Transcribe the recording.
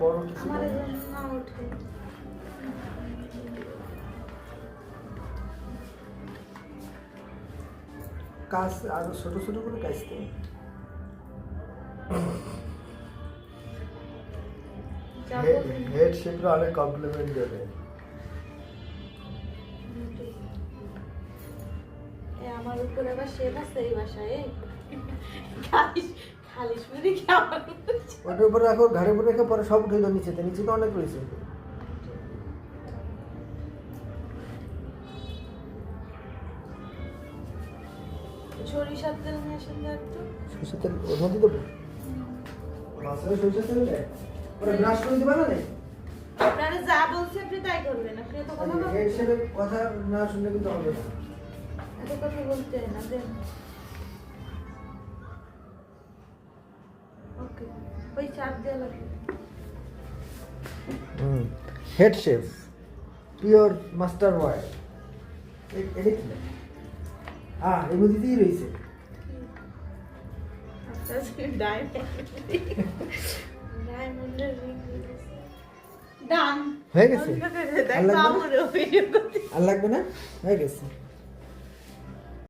বড় কিছু আমার জন্য না ওঠে। কাজ আরো ছোট ছোট করে কাজতে হেড শেপরা অনেক কমপ্লিমেন্ট দেবে। আমার উপরে আবার শেপ আছে এই বাসায় খালিশ খালিশ মুড়ি কি আমার ওটার উপরে রাখো, ঘাড়ের উপরে রেখে পরে সব উঠে দাও নিচেতে, নিচে তো অনেক রয়েছে। সরিষার তেল নিয়ে আসেন তো একটু। সরষের তেল ওর মধ্যে দেবো, মাছের সরষের তেল দেয় ওরা ব্রাশ করে দিবা না রে। আপনারা যা বলছে আপনি তাই করবেন, আপনি তো কথা বলবেন। হেড শেপের কথা না শুনলে কিন্তু হবে না। এত কথা বলতে হয় না দেন। ওকে ওই চাপ দেওয়া লাগবে। Head shape pure master war এটা কি? এর মধ্যে দিয়ে রয়েছে। আপনার ডায়মন্ডের রিং ডান হয়ে গেছে। দেখ আর লাগবে না? হয়ে গেছে।